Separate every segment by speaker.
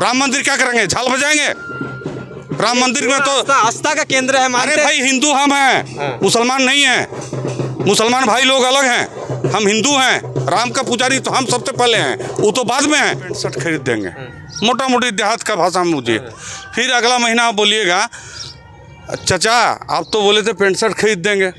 Speaker 1: राम मंदिर क्या करेंगे, झाल बजाएंगे? राम मंदिर में तो
Speaker 2: आस्था का केंद्र है।
Speaker 1: अरे भाई हिंदू हम हैं, मुसलमान नहीं हैं। मुसलमान भाई लोग अलग हैं, हम हिंदू हैं। राम का पुजारी तो हम सबसे पहले हैं, वो तो बाद में हैं। 65 खरीद देंगे, मोटा मोटी देहात का भाषा में मुझे। फिर अगला महीना आप बोलिएगा चाचा आप तो बोले थे 65 खरीद देंगे।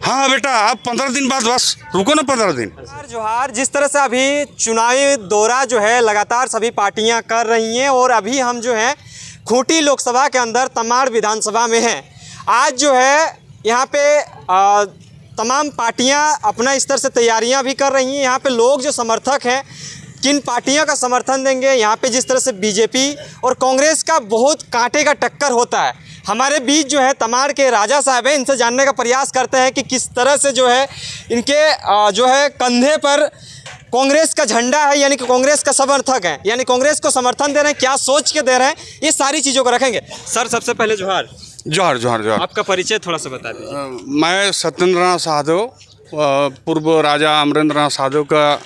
Speaker 1: हाँ बेटा आप 15 दिन बाद बस रुको ना, 15 दिन।
Speaker 2: जोहार, जिस तरह से अभी चुनावी दौरा जो है लगातार सभी पार्टियां कर रही हैं और अभी हम जो है खूंटी लोकसभा के अंदर तमाड़ विधानसभा में हैं। आज जो है यहाँ पे तमाम पार्टियां अपना स्तर से तैयारियां भी कर रही हैं। यहाँ पे लोग जो समर्थक हैं किन पार्टियों का समर्थन देंगे, यहाँ पे जिस तरह से बीजेपी और कांग्रेस का बहुत कांटे का टक्कर होता है। हमारे बीच जो है तमाड़ के राजा साहब हैं, इनसे जानने का प्रयास करते हैं कि किस तरह से जो है इनके जो है कंधे पर कांग्रेस का झंडा है, यानी कि कांग्रेस का समर्थक है, यानी कांग्रेस को समर्थन दे रहे हैं, क्या सोच के दे रहे हैं, ये सारी चीज़ों को रखेंगे। सर सबसे पहले जोहार।
Speaker 1: जोहार जोहार जोहार।
Speaker 2: आपका परिचय थोड़ा सा बता दीजिए।
Speaker 1: मैं सत्येंद्रनाथ सहदेव, पूर्व राजा अमरेंद्रनाथ सहदेव का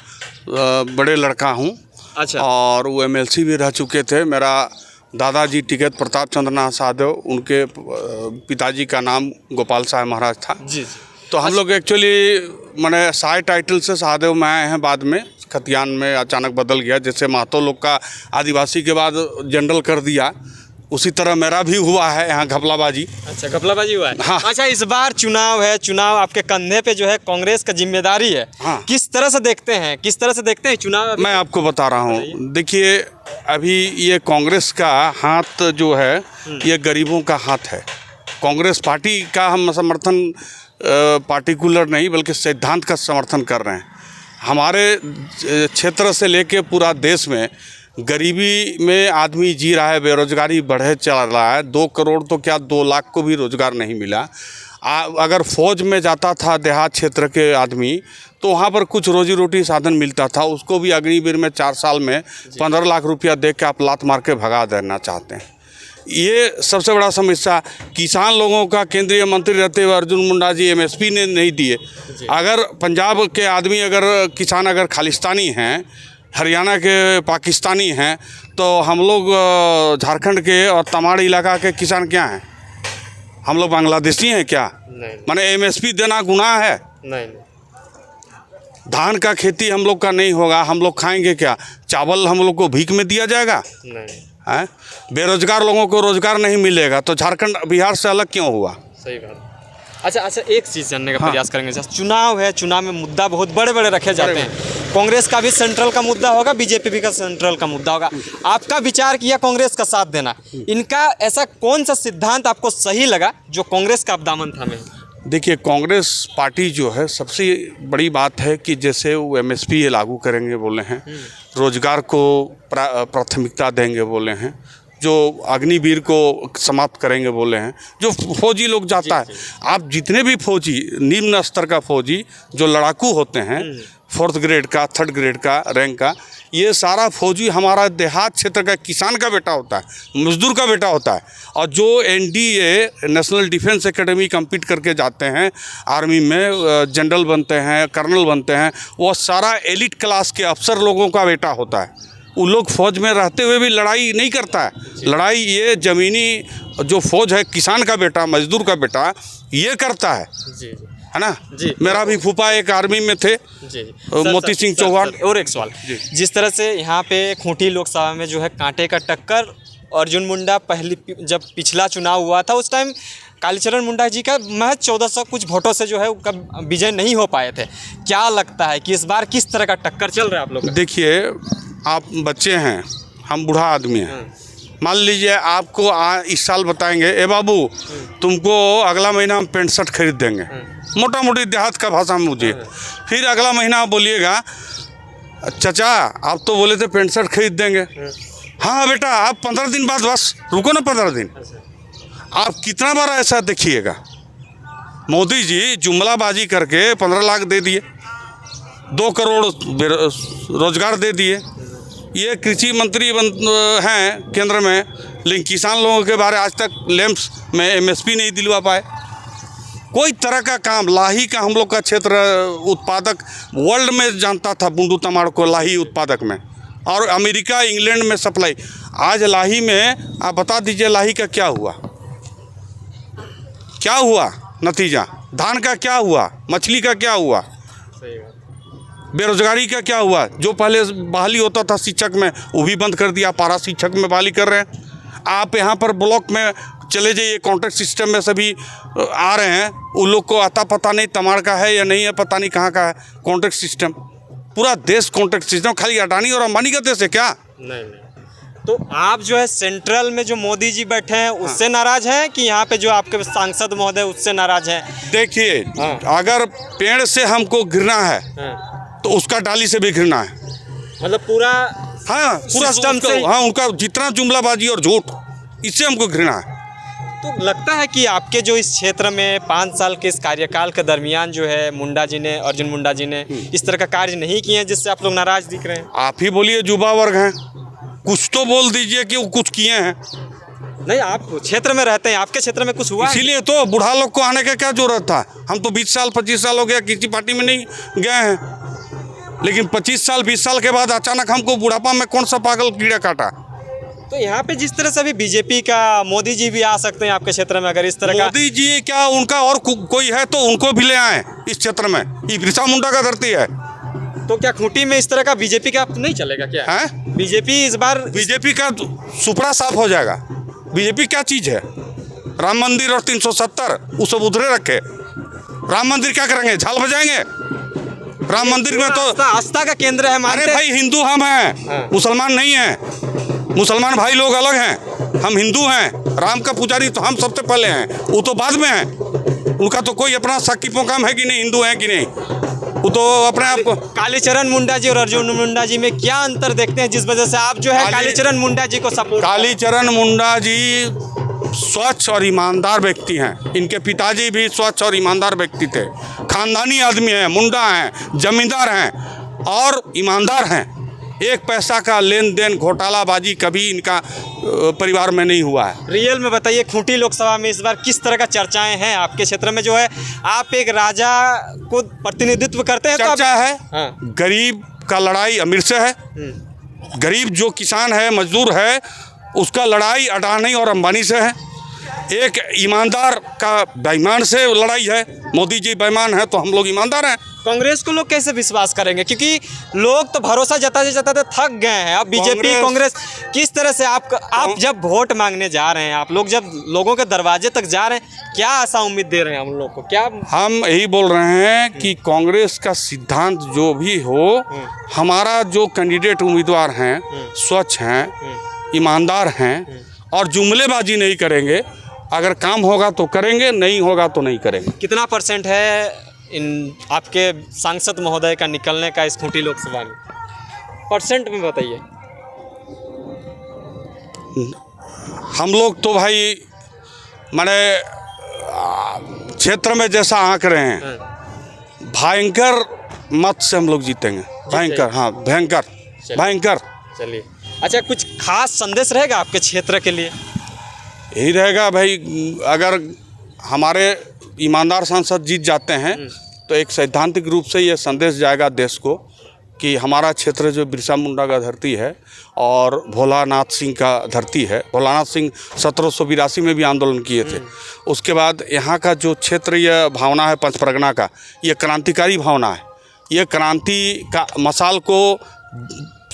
Speaker 1: बड़े लड़का हूँ।
Speaker 2: अच्छा।
Speaker 1: और वो MLC भी रह चुके थे। मेरा दादाजी टिकैत प्रताप चंद्रनाथ सहदेव, उनके पिताजी का नाम गोपाल साहब महाराज था
Speaker 2: जी।
Speaker 1: तो हम लोग एक्चुअली मैंने साय टाइटल से सहदेव में आए हैं, बाद में खतियान में अचानक बदल गया। जैसे महतो लोग का आदिवासी के बाद जनरल कर दिया, उसी तरह मेरा भी हुआ है यहाँ घपलाबाजी।
Speaker 2: अच्छा, घपलाबाजी हुआ है।
Speaker 1: हाँ।
Speaker 2: अच्छा, इस बार चुनाव है, चुनाव आपके कंधे पे जो है कांग्रेस का जिम्मेदारी है।
Speaker 1: हाँ।
Speaker 2: किस तरह से देखते हैं, किस तरह से देखते हैं चुनाव?
Speaker 1: मैं आपको बता रहा हूँ, देखिए अभी ये कांग्रेस का हाथ जो है ये गरीबों का हाथ है। कांग्रेस पार्टी का हम समर्थन पार्टिकुलर नहीं बल्कि सिद्धांत का समर्थन कर रहे हैं। हमारे क्षेत्र से लेके पूरा देश में गरीबी में आदमी जी रहा है, बेरोजगारी बढ़े चल रहा है। 2 करोड़ तो क्या 2 लाख को भी रोजगार नहीं मिला। अगर फौज में जाता था देहात क्षेत्र के आदमी तो वहाँ पर कुछ रोजी रोटी साधन मिलता था, उसको भी अग्निवीर में 4 साल में 15 लाख रुपया दे के आप लात मार के भगा देना चाहते हैं। ये सबसे बड़ा समस्या किसान लोगों का। केंद्रीय मंत्री रहते हुए अर्जुन मुंडा जी MSP ने नहीं दिए। अगर पंजाब के आदमी, अगर किसान अगर खालिस्तानी हैं, हरियाणा के पाकिस्तानी हैं, तो हम लोग झारखंड के और तमाड़ इलाका के किसान क्या हैं? हम लोग बांग्लादेशी हैं क्या? माने MSP देना गुनाह है?
Speaker 2: नहीं।
Speaker 1: धान का खेती हम लोग का नहीं होगा, हम लोग खाएंगे क्या? चावल हम लोग को भीख में दिया जाएगा?
Speaker 2: नहीं।
Speaker 1: है? बेरोजगार लोगों को रोजगार नहीं मिलेगा तो झारखंड बिहार से अलग क्यों हुआ?
Speaker 2: सही बात। अच्छा, एक चीज़ जानने का प्रयास करेंगे। चुनाव है, चुनाव में मुद्दा बहुत बड़े बड़े रखे जाते हैं। कांग्रेस का भी सेंट्रल का मुद्दा होगा, बीजेपी भी का सेंट्रल का मुद्दा होगा। आपका विचार किया कांग्रेस का साथ देना, इनका ऐसा कौन सा सिद्धांत आपको सही लगा जो कांग्रेस का आप दामन थामे?
Speaker 1: देखिए कांग्रेस पार्टी जो है सबसे बड़ी बात है कि जैसे वो MSP लागू करेंगे बोले हैं, रोजगार को प्राथमिकता देंगे बोले हैं, जो अग्निवीर को समाप्त करेंगे बोले हैं, जो फौजी लोग जाता है। आप जितने भी फौजी, निम्न स्तर का फौजी जो लड़ाकू होते हैं, 4th ग्रेड का, 3rd ग्रेड का रैंक का, ये सारा फौजी हमारा देहात क्षेत्र का किसान का बेटा होता है, मजदूर का बेटा होता है। और जो NDA national defence academy compete करके जाते हैं, आर्मी में जनरल बनते हैं, कर्नल बनते हैं, वो सारा एलिट क्लास के अफसर लोगों का बेटा होता है। वो लोग फौज में रहते हुए भी लड़ाई नहीं करता है। लड़ाई ये ज़मीनी जो फौज है, किसान का बेटा, मजदूर का बेटा, ये करता है। है ना
Speaker 2: जी।
Speaker 1: मेरा भी फूफा एक आर्मी में थे
Speaker 2: जी।
Speaker 1: मोती सिंह चौहान।
Speaker 2: और एक सवाल, जिस तरह से यहाँ पे खूंटी लोकसभा में जो है कांटे का टक्कर, अर्जुन मुंडा जब पिछला चुनाव हुआ था उस टाइम कालीचरण मुंडा जी का महज 1400 कुछ वोटों से जो है उनका विजय नहीं हो पाए थे। क्या लगता है कि इस बार किस तरह का टक्कर चल रहा है आप लोग?
Speaker 1: देखिए आप बच्चे हैं, हम बूढ़ा आदमी हैं। मान लीजिए आपको इस साल बताएंगे, ए बाबू तुमको अगला महीना हम 65 खरीद देंगे, मोटा मोटी देहात का भाषा में मुझे। फिर अगला महीना आप बोलिएगा चाचा आप तो बोले थे 65 खरीद देंगे। हाँ बेटा आप 15 दिन बाद बस रुको ना, 15 दिन। आप कितना बार ऐसा देखिएगा? मोदी जी जुमलाबाजी करके 15 लाख दे दिए, 2 करोड़ रोजगार दे दिए। ये कृषि मंत्री हैं केंद्र में, लेकिन किसान लोगों के बारे आज तक लेम्स में MSP नहीं दिलवा पाए। कोई तरह का काम, लाही का हम लोग का क्षेत्र उत्पादक वर्ल्ड में जानता था बुंडू तमाड़ को, लाही उत्पादक में, और अमेरिका इंग्लैंड में सप्लाई। आज लाही में आप बता दीजिए लाही का क्या हुआ, क्या हुआ नतीजा? धान का क्या हुआ, मछली का क्या हुआ, बेरोजगारी का क्या हुआ? जो पहले बहाली होता था शिक्षक में वो भी बंद कर दिया, पारा शिक्षक में बहाली कर रहे हैं। आप यहाँ पर ब्लॉक में चले जाइए, कॉन्ट्रैक्ट सिस्टम में सभी आ रहे हैं, उन लोग को आता पता नहीं तमाड़ का है या नहीं है, पता नहीं कहाँ का है कॉन्ट्रैक्ट सिस्टम। पूरा देश कॉन्ट्रैक्ट सिस्टम, खाली अडानी और अंबानी का देश है क्या?
Speaker 2: नहीं। तो आप जो है सेंट्रल में जो मोदी जी बैठे हैं उससे नाराज हैं कि यहाँ पे जो आपके सांसद महोदय उससे नाराज हैं?
Speaker 1: देखिए, अगर पेड़ से हमको घृणा है तो उसका डाली से भी घृणा है।
Speaker 2: मतलब पूरा
Speaker 1: पूरा
Speaker 2: सिस्टम से।
Speaker 1: हाँ, उनका जितना जुमलाबाजी और झूठ, इससे हमको घृणा है।
Speaker 2: तो लगता है कि आपके जो इस क्षेत्र में 5 साल के इस कार्यकाल के दरमियान जो है मुंडा जी ने, अर्जुन मुंडा जी ने इस तरह का कार्य नहीं किए हैं जिससे आप लोग नाराज दिख रहे हैं?
Speaker 1: आप ही बोलिए, युवा वर्ग हैं, कुछ तो बोल दीजिए कि वो कुछ किए हैं।
Speaker 2: नहीं, आप क्षेत्र में रहते हैं, आपके क्षेत्र में कुछ हुआ है?
Speaker 1: इसीलिए तो बूढ़ा लोग को आने का क्या जरूरत था? हम तो 20 साल 25 साल हो गया किसी पार्टी में नहीं गए हैं, लेकिन 25 साल 20 साल के बाद अचानक हमको बुढ़ापा में कौन सा पागल कीड़ा काटा?
Speaker 2: तो यहाँ पे जिस तरह से अभी बीजेपी का मोदी जी भी आ सकते हैं आपके क्षेत्र में, अगर इस तरह का
Speaker 1: मोदी जी क्या, उनका और कोई है तो उनको भी ले आए इस क्षेत्र में। ये बिरसा मुंडा का धरती है।
Speaker 2: तो क्या खूंटी में इस तरह का बीजेपी का नहीं चलेगा क्या?
Speaker 1: है
Speaker 2: बीजेपी इस बार
Speaker 1: बीजेपी का सुपड़ा साफ हो जाएगा। बीजेपी क्या चीज़ है? राम मंदिर और 370 वो सब उधरे रखे। राम मंदिर क्या करेंगे? झाल बजाएंगे? राम मंदिर में तो
Speaker 2: आस्था का केंद्र है।
Speaker 1: अरे भाई, हिंदू हम हैं, मुसलमान नहीं हैं। मुसलमान भाई लोग अलग हैं, हम हिंदू हैं। राम का पुजारी तो हम सबसे पहले हैं, वो तो बाद में हैं। उनका तो कोई अपना साकी पोकाम है कि नहीं, हिंदू है कि नहीं, वो तो अपने आप को।
Speaker 2: कालीचरण मुंडा जी और अर्जुन मुंडा जी में क्या अंतर देखते हैं जिस वजह से आप जो है कालीचरण मुंडा जी को सपोर्ट?
Speaker 1: कालीचरण मुंडा जी स्वच्छ और ईमानदार व्यक्ति हैं। इनके पिताजी भी स्वच्छ और ईमानदार व्यक्ति थे, खानदानी आदमी हैं, मुंडा हैं, जमींदार हैं और ईमानदार हैं। एक पैसा का लेन देन घोटालाबाजी कभी इनका परिवार में नहीं हुआ है।
Speaker 2: रियल में बताइए, खूंटी लोकसभा में इस बार किस तरह का चर्चाएं हैं आपके क्षेत्र में? जो है आप एक राजा को प्रतिनिधित्व करते हैं,
Speaker 1: चर्चा
Speaker 2: तो
Speaker 1: है। गरीब का लड़ाई अमीर से है, गरीब जो किसान है, मजदूर है, उसका लड़ाई अडानी और अंबानी से है। एक ईमानदार का बेईमान से लड़ाई है। मोदी जी बेईमान है तो हम लोग ईमानदार हैं।
Speaker 2: कांग्रेस को लोग कैसे विश्वास करेंगे, क्योंकि लोग तो भरोसा जताते जताते थक गए हैं। अब बीजेपी कांग्रेस किस तरह से आप जब वोट मांगने जा रहे हैं, आप लोग जब लोगों के दरवाजे तक जा रहे हैं, क्या ऐसा उम्मीद दे रहे हैं हम लोग को? क्या
Speaker 1: हम यही बोल रहे हैं कि कांग्रेस का सिद्धांत जो भी हो, हमारा जो कैंडिडेट उम्मीदवार हैं स्वच्छ हैं, ईमानदार हैं और जुमलेबाजी नहीं करेंगे। अगर काम होगा तो करेंगे, नहीं होगा तो नहीं करेंगे।
Speaker 2: कितना % है इन आपके सांसद महोदय का निकलने का इस खूंटी लोकसभा में? % में बताइए।
Speaker 1: हम लोग तो भाई माने क्षेत्र में जैसा आंक रहे हैं, भयंकर मत से हम लोग जीतेंगे। भयंकर, हाँ भयंकर, भयंकर।
Speaker 2: चलिए, अच्छा, कुछ खास संदेश रहेगा आपके क्षेत्र के लिए?
Speaker 1: यही रहेगा भाई, अगर हमारे ईमानदार सांसद जीत जाते हैं तो एक सैद्धांतिक रूप से ये संदेश जाएगा देश को कि हमारा क्षेत्र जो बिरसा मुंडा का धरती है और भोलानाथ सिंह का धरती है। भोलानाथ सिंह 1782 में भी आंदोलन किए थे। उसके बाद यहाँ का जो क्षेत्र, यह भावना है पंच परगना का, ये क्रांतिकारी भावना है। ये क्रांति का मसाल को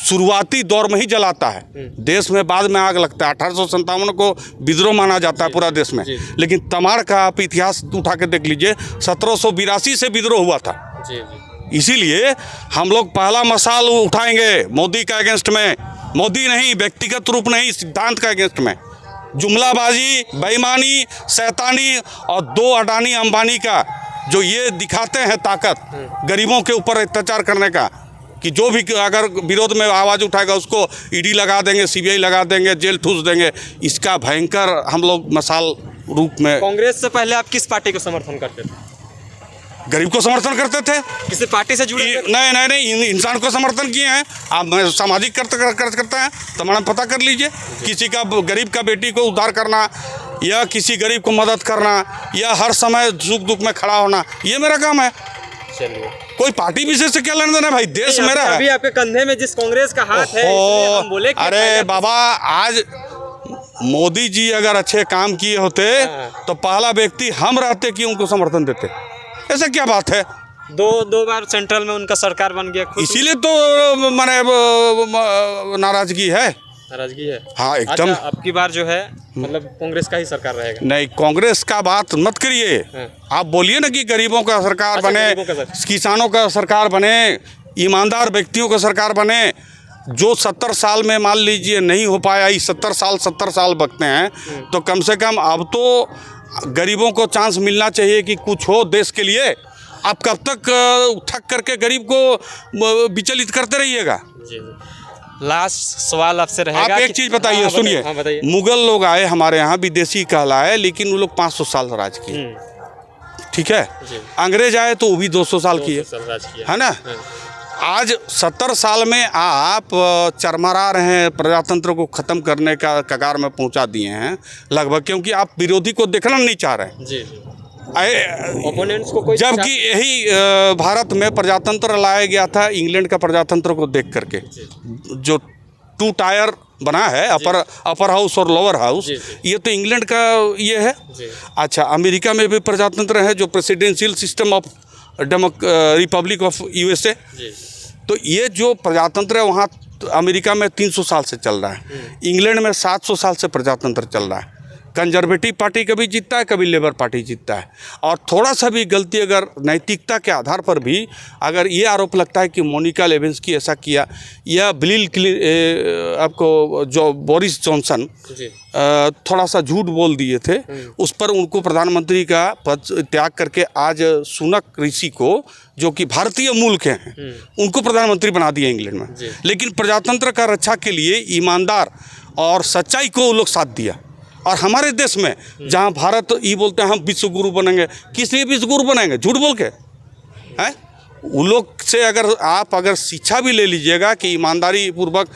Speaker 1: शुरुआती दौर में ही जलाता है। देश में बाद में आग लगता है। 1857 को विद्रोह माना जाता है पूरा देश में, लेकिन तमाड़ का आप इतिहास उठा के देख लीजिए, 1782 से विद्रोह हुआ था। इसीलिए हम लोग पहला मसाल उठाएंगे मोदी का अगेंस्ट में। मोदी नहीं, व्यक्तिगत रूप नहीं, सिद्धांत का अगेंस्ट में। जुमलाबाजी, बेईमानी, शैतानी और 2 अडानी अंबानी का जो ये दिखाते हैं ताकत, गरीबों के ऊपर अत्याचार करने का, कि जो भी अगर विरोध में आवाज़ उठाएगा उसको ईडी लगा देंगे, सीबीआई लगा देंगे, जेल ठूस देंगे। इसका भयंकर हम लोग मसाल रूप में।
Speaker 2: कांग्रेस से पहले आप किस पार्टी को समर्थन करते थे?
Speaker 1: गरीब को समर्थन करते थे।
Speaker 2: किसी पार्टी से जुड़े?
Speaker 1: नहीं, इंसान को समर्थन किए हैं। आप सामाजिक करते हैं तो मैडम पता कर लीजिए। किसी का गरीब का बेटी को उद्धार करना या किसी गरीब को मदद करना या हर समय सुख दुख में खड़ा होना, ये मेरा काम है।
Speaker 2: चलिए।
Speaker 1: कोई पार्टी विशेष से क्या लेना देना भाई, देश मेरा है।
Speaker 2: अभी आपके कंधे में जिस कांग्रेस का हाथ है, इसलिए हम बोले कि
Speaker 1: अरे बाबा, आज मोदी जी अगर अच्छे काम किए होते तो पहला व्यक्ति हम रहते कि उनको समर्थन देते। ऐसा क्या बात है?
Speaker 2: दो बार सेंट्रल में उनका सरकार बन गया,
Speaker 1: इसीलिए तो माने नाराजगी है,
Speaker 2: नाराजगी है।
Speaker 1: हाँ एकदम।
Speaker 2: अच्छा, अब की बार जो है मतलब कांग्रेस का ही सरकार रहेगा?
Speaker 1: नहीं, कांग्रेस का बात मत करिए। आप बोलिए ना कि गरीबों का सरकार
Speaker 2: अच्छा,
Speaker 1: बने,
Speaker 2: गरीबों का सरकार।
Speaker 1: किसानों का सरकार बने, ईमानदार व्यक्तियों का सरकार बने। जो 70 साल में मान लीजिए नहीं हो पाया, इस 70 साल बकते हैं, तो कम से कम अब तो गरीबों को चांस मिलना चाहिए कि कुछ हो देश के लिए। आप कब तक ठग करके गरीब को विचलित करते रहिएगा?
Speaker 2: जी। लास्ट सवाल आपसे रहेगा।
Speaker 1: आप एक चीज़ बताइए,
Speaker 2: हाँ,
Speaker 1: सुनिए।
Speaker 2: हाँ, बताइए।
Speaker 1: मुगल लोग आए हमारे यहाँ, विदेशी कहलाए, लेकिन वो लोग 500 साल राज किए, ठीक है।
Speaker 2: जी।
Speaker 1: अंग्रेज आए तो वो भी 200 साल किए, है ना। आज 70 साल में आप चरमरा रहे हैं, प्रजातंत्र को ख़त्म करने का कगार में पहुंचा दिए हैं लगभग, क्योंकि आप विरोधी को देखना नहीं चाह रहे हैं।
Speaker 2: जी। ओपोनेंट्स को कोई,
Speaker 1: जबकि यही भारत में प्रजातंत्र लाया गया था इंग्लैंड का प्रजातंत्र को देख करके, जो 2 टायर बना है, अपर हाउस और लोअर हाउस, ये तो इंग्लैंड का ये है। अच्छा, अमेरिका में भी प्रजातंत्र है, जो presidential system of Republic of USA. तो ये जो प्रजातंत्र है वहाँ अमेरिका में 300 साल से चल रहा है, इंग्लैंड में 700 साल से प्रजातंत्र चल रहा है। कंजर्वेटिव पार्टी कभी जीतता है, कभी लेबर पार्टी जीतता है। और थोड़ा सा भी गलती अगर नैतिकता के आधार पर भी अगर ये आरोप लगता है कि मोनिका लेविन्स्की ऐसा किया, या आपको जो बोरिस जॉनसन थोड़ा सा झूठ बोल दिए थे, उस पर उनको प्रधानमंत्री का पद त्याग करके आज सुनक ऋषि को, जो कि भारतीय मूल के हैं, उनको प्रधानमंत्री बना दिया इंग्लैंड में। लेकिन प्रजातंत्र का रक्षा के लिए ईमानदार और सच्चाई को वो लोग साथ दिया। और हमारे देश में जहाँ भारत ये बोलते हैं हम विश्व गुरु बनेंगे, किस लिए विश्व गुरु बनेंगे? झूठ बोल के हैं। उन लोग से अगर शिक्षा भी ले लीजिएगा कि ईमानदारी पूर्वक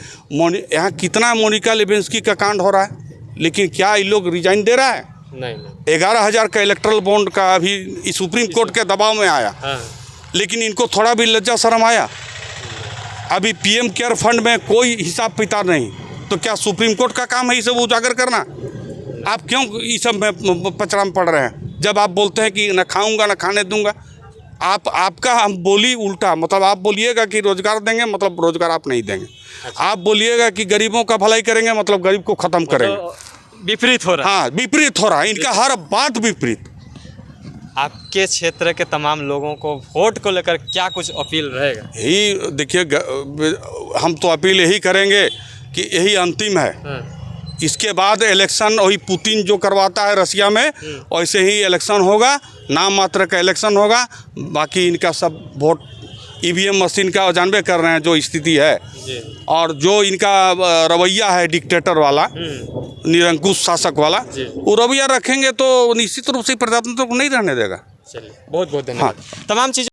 Speaker 1: यहाँ कितना मोनिका लेविन्स्की का कांड हो रहा है, लेकिन क्या ये लोग रिजाइन दे रहा है? नहीं। 11,000 का इलेक्ट्रल बॉन्ड का अभी सुप्रीम कोर्ट के दबाव में आया, लेकिन इनको थोड़ा भी लज्जा शर्म आया? अभी PM केयर फंड में कोई हिसाब किताब नहीं, तो क्या सुप्रीम कोर्ट का काम है ये सब उजागर करना? आप क्यों इस सब में पचड़ा में पड़ रहे हैं? जब आप बोलते हैं कि न खाऊंगा न खाने दूंगा, आपका हम बोली उल्टा, मतलब आप बोलिएगा कि रोजगार देंगे, मतलब रोजगार आप नहीं देंगे। अच्छा। आप बोलिएगा कि गरीबों का भलाई करेंगे, मतलब गरीब को ख़त्म करेंगे।
Speaker 2: विपरीत हो रहा है।
Speaker 1: हाँ, विपरीत हो रहा है, इनका हर बात विपरीत।
Speaker 2: आपके क्षेत्र के तमाम लोगों को वोट को लेकर क्या कुछ अपील रहेगा?
Speaker 1: यही देखिए, हम तो अपील यही करेंगे कि यही अंतिम है। इसके बाद इलेक्शन वही पुतिन जो करवाता है रसिया में, वैसे ही इलेक्शन होगा, नाम मात्र का इलेक्शन होगा। बाकी इनका सब वोट EVM मशीन का जानबे कर रहे हैं जो स्थिति है, और जो इनका रवैया है डिक्टेटर वाला, निरंकुश शासक वाला, वो रवैया रखेंगे तो निश्चित रूप से प्रजातंत्र को नहीं रहने देगा।
Speaker 2: चलिए, बहुत बहुत धन्यवाद। तमाम चीज़